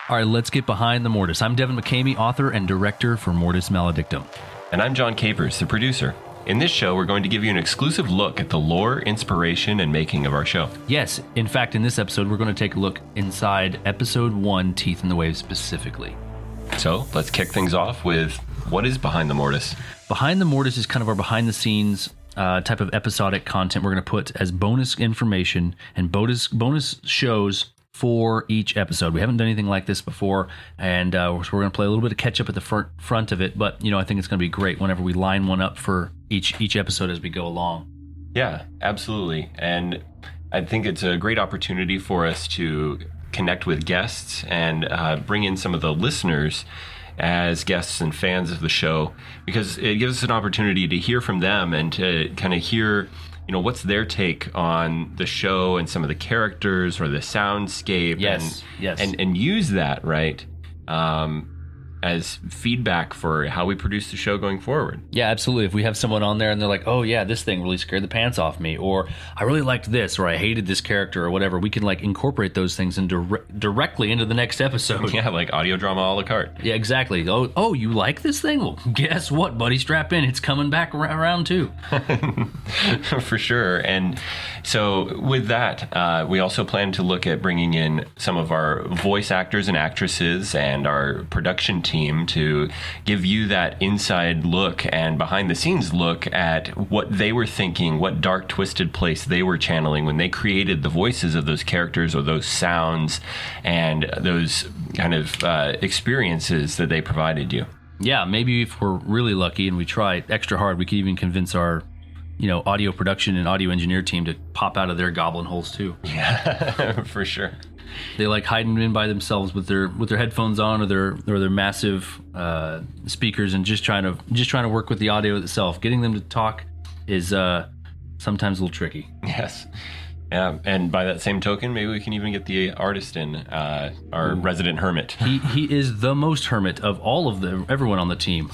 All right, let's get behind the Mortis. I'm Devin McCamey, author and director for Mortis Maledictum. And I'm John Capers, the producer. In this show, we're going to give you an exclusive look at the lore, inspiration, and making of our show. Yes, in fact, in this episode, we're going to take a look inside Episode 1, Teeth in the Waves specifically. So, let's kick things off with what is Behind the Mortis? Behind the Mortis is kind of our behind-the-scenes type of episodic content we're going to put as bonus information and bonus shows for each episode. We haven't done anything like this before, and so we're going to play a little bit of catch up at the front of it, but I think it's going to be great whenever we line one up for each episode as we go along. Yeah, absolutely. And I think it's a great opportunity for us to connect with guests and bring in some of the listeners as guests and fans of the show, because it gives us an opportunity to hear from them and to kind of hear what's their take on the show and some of the characters or the soundscape. Yes. And use that, right, as feedback for how we produce the show going forward. Yeah, absolutely. If we have someone on there and they're like, oh yeah, this thing really scared the pants off me, or I really liked this, or I hated this character, or whatever, we can incorporate those things directly into the next episode. Yeah, like audio drama a la carte. Yeah, exactly. Oh, you like this thing? Well, guess what, buddy? Strap in. It's coming back around too. For sure. And so with that, we also plan to look at bringing in some of our voice actors and actresses and our production team to give you that inside look and behind the scenes look at what they were thinking, what dark, twisted place they were channeling when they created the voices of those characters or those sounds and those kind of experiences that they provided you. Yeah, maybe if we're really lucky and we try extra hard, we could even convince our audio production and audio engineer team to pop out of their goblin holes too. Yeah, for sure. They like hiding in by themselves with their headphones on or their massive speakers and just trying to work with the audio itself. Getting them to talk is sometimes a little tricky. Yes. Yeah, and by that same token, maybe we can even get the artist in, our resident hermit. He is the most hermit of all of everyone on the team.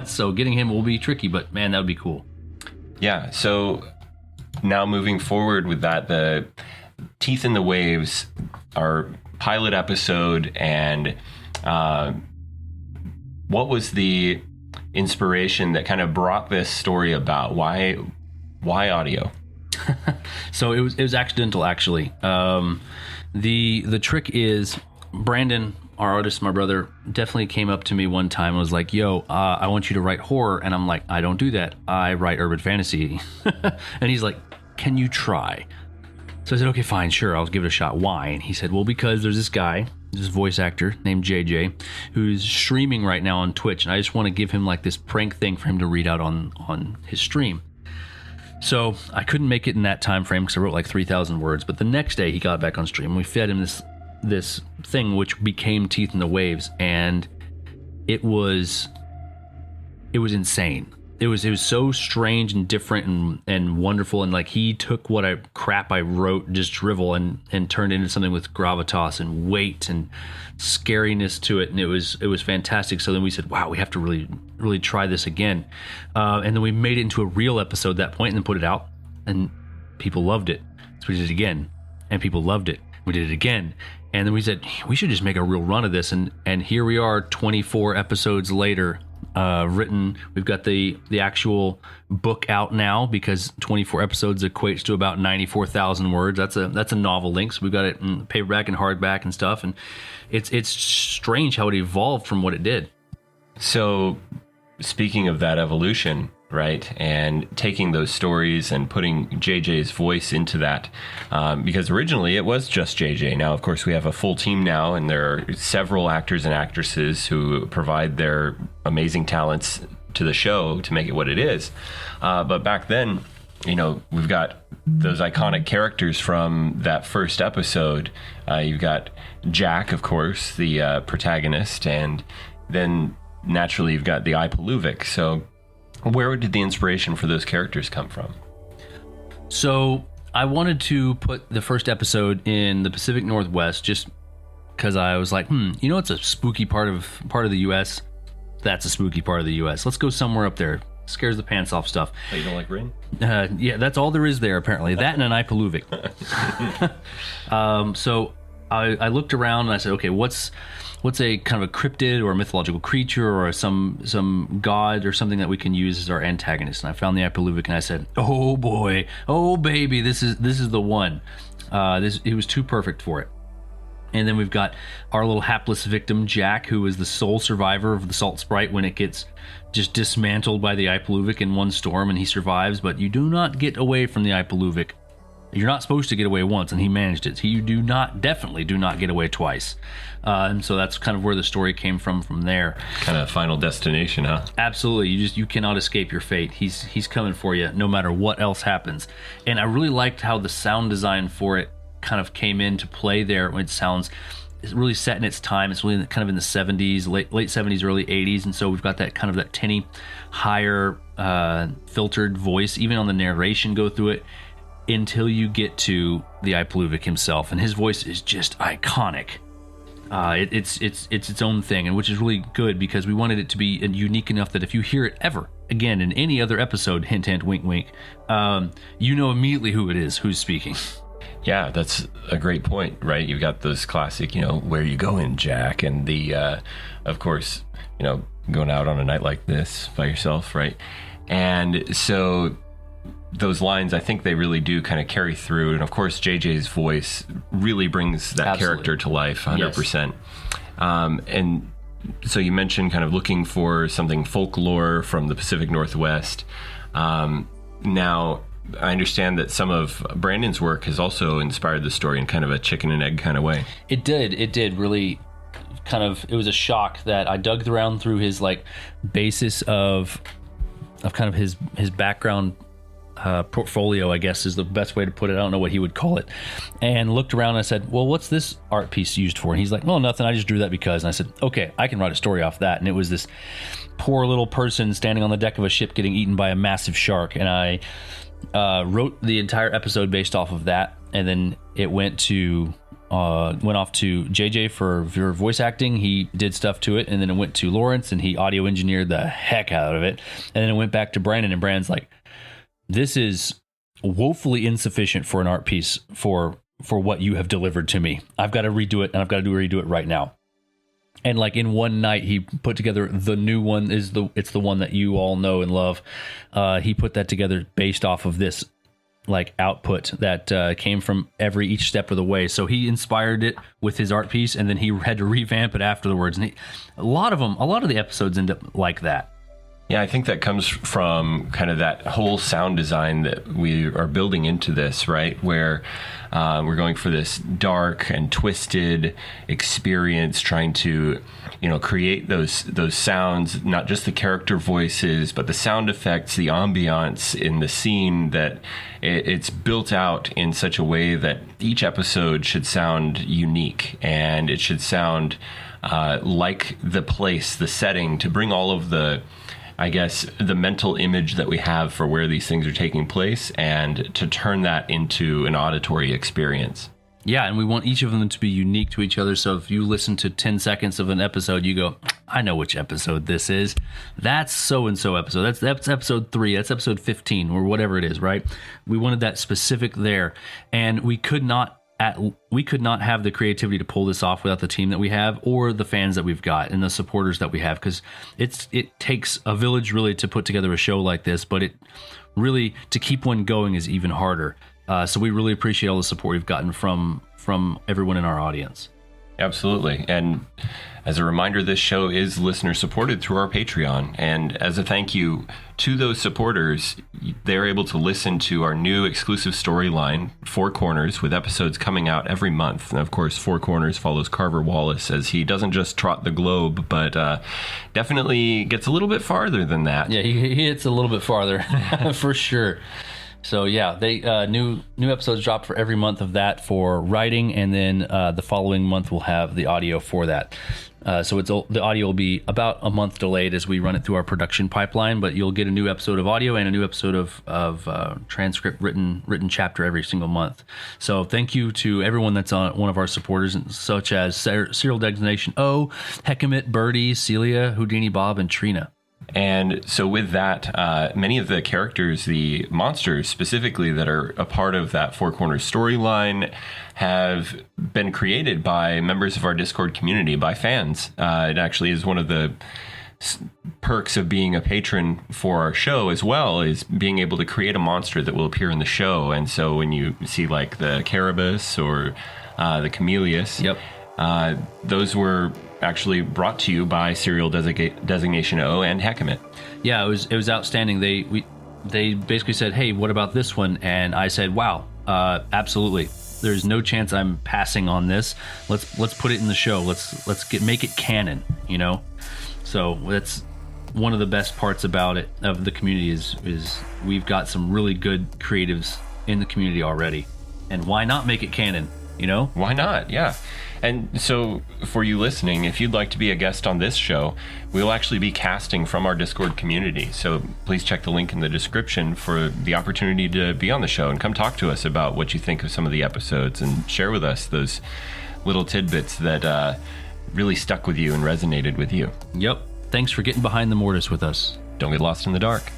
So getting him will be tricky, but man, that would be cool. Yeah, so now moving forward with that, the Teeth in the Waves, our pilot episode, and what was the inspiration that kind of brought this story about? Why audio? So it was accidental, actually. The trick is Brandon, our artist, my brother, definitely came up to me one time and was like, yo, I want you to write horror. And I'm like, I don't do that. I write urban fantasy. And he's like, can you try? So I said, okay, fine, sure, I'll give it a shot. Why? And he said, well, because there's this guy, this voice actor named JJ, who's streaming right now on Twitch. And I just want to give him this prank thing for him to read out on his stream. So I couldn't make it in that time frame because I wrote 3,000 words. But the next day he got back on stream. We fed him this thing which became Teeth in the Waves, and it was insane. It was so strange and different and wonderful, and he took what I wrote, just drivel, and turned it into something with gravitas and weight and scariness to it, and it was fantastic. So then we said, wow, we have to really try this again, and then we made it into a real episode at that point, and then put it out, and people loved it. So we did it again, and people loved it. We did it again, and then we said we should just make a real run of this, and here we are, 24 episodes later. Written. We've got the actual book out now because 24 episodes equates to about 94,000 words. That's a novel length. So we've got it in paperback and hardback and stuff. And it's strange how it evolved from what it did. So speaking of that evolution, right, and taking those stories and putting JJ's voice into that, because originally it was just JJ. Now, of course, we have a full team now, and there are several actors and actresses who provide their amazing talents to the show to make it what it is. But back then, we've got those iconic characters from that first episode. You've got Jack, of course, the protagonist, and then naturally you've got the Ipaluvic. So where did the inspiration for those characters come from? So I wanted to put the first episode in the Pacific Northwest just because I was like, it's a spooky part of the U.S. That's a spooky part of the U.S. Let's go somewhere up there. Scares the pants off stuff. Oh, you don't like rain? Yeah, that's all there is there, apparently. That and an Ipaluvic. So I looked around and I said, okay, what's a kind of a cryptid or a mythological creature or some god or something that we can use as our antagonist? And I found the Ipaluvic, and I said, oh boy, oh baby, this is the one. It was too perfect for it. And then we've got our little hapless victim, Jack, who is the sole survivor of the Salt Sprite when it gets just dismantled by the Ipaluvic in one storm, and he survives. But you do not get away from the Ipaluvic. You're not supposed to get away once, and he managed it. You definitely do not get away twice. And so that's kind of where the story came from there. Kind of Final Destination, huh? Absolutely. You cannot escape your fate. He's coming for you no matter what else happens. And I really liked how the sound design for it kind of came into play there. When it's really set in its time. It's really kind of in the 70s, late 70s, early 80s. And so we've got that kind of that tinny, higher filtered voice, even on the narration go through it, until you get to the Ipaluvic himself. And his voice is just iconic. It's its own thing, and which is really good because we wanted it to be unique enough that if you hear it ever again in any other episode, hint, hint, wink, wink, you know immediately who it is, who's speaking. Yeah, that's a great point, right? You've got those classic, where you going, Jack, and the, of course, going out on a night like this by yourself, right? And so those lines, I think they really do kind of carry through. And of course, JJ's voice really brings that Absolutely. Character to life 100%. Yes. And so you mentioned kind of looking for something folklore from the Pacific Northwest. Now, I understand that some of Brandon's work has also inspired the story in kind of a chicken and egg kind of way. It did really kind of, it was a shock that I dug around through his basis of kind of his background portfolio, I guess is the best way to put it. I don't know what he would call it. And looked around and I said, well, what's this art piece used for? And he's like, well, nothing. I just drew that because. And I said, okay, I can write a story off that. And it was this poor little person standing on the deck of a ship getting eaten by a massive shark. And I wrote the entire episode based off of that. And then it went off to JJ for voice acting. He did stuff to it. And then it went to Lawrence and he audio engineered the heck out of it. And then it went back to Brandon, and Brandon's like, this is woefully insufficient for an art piece for what you have delivered to me. I've got to redo it, and I've got to redo it right now. And in one night, he put together the new one. It's the one that you all know and love. He put that together based off of this output that came from each step of the way. So he inspired it with his art piece, and then he had to revamp it afterwards. And a lot of the episodes end up like that. Yeah, I think that comes from kind of that whole sound design that we are building into this, right? Where we're going for this dark and twisted experience, trying to, create those sounds, not just the character voices, but the sound effects, the ambiance in the scene, that it's built out in such a way that each episode should sound unique, and it should sound like the place, the setting, to bring all of the mental image that we have for where these things are taking place, and to turn that into an auditory experience. Yeah, and we want each of them to be unique to each other. So if you listen to 10 seconds of an episode, you go, I know which episode this is. That's so-and-so episode. That's episode 3. That's episode 15 or whatever it is, right? We wanted that specific there. And we could not have the creativity to pull this off without the team that we have, or the fans that we've got and the supporters that we have, because it takes a village really to put together a show like this, but it really, to keep one going is even harder. So we really appreciate all the support we've gotten from everyone in our audience. Absolutely. And as a reminder, this show is listener supported through our Patreon. And as a thank you to those supporters, they're able to listen to our new exclusive storyline, Four Corners, with episodes coming out every month. And of course, Four Corners follows Carver Wallace as he doesn't just trot the globe, but definitely gets a little bit farther than that. Yeah, he hits a little bit farther for sure. So yeah, they new episodes drop for every month of that for writing, and then the following month we'll have the audio for that. So the audio will be about a month delayed as we run it through our production pipeline, but you'll get a new episode of audio and a new episode of transcript written chapter every single month. So thank you to everyone that's on one of our supporters, such as Serial Designation O, Hecamit, Birdie, Celia, Houdini Bob, and Trina. And so with that, many of the characters, the monsters specifically that are a part of that Four Corners storyline, have been created by members of our Discord community, by fans. It actually is one of the perks of being a patron for our show as well, is being able to create a monster that will appear in the show. And so when you see like the Carabus or the Chameleus, those were actually brought to you by Serial Designation O and Hecamit. Yeah, it was outstanding. They basically said, "Hey, what about this one?" And I said, "Wow, absolutely. There's no chance I'm passing on this. Let's put it in the show. Let's make it canon, you know." So that's one of the best parts about it, of the community, is we've got some really good creatives in the community already. And why not make it canon, you know? Why not? Yeah. And so for you listening, if you'd like to be a guest on this show, we'll actually be casting from our Discord community. So please check the link in the description for the opportunity to be on the show and come talk to us about what you think of some of the episodes and share with us those little tidbits that really stuck with you and resonated with you. Yep. Thanks for getting behind the Mortis with us. Don't get lost in the dark.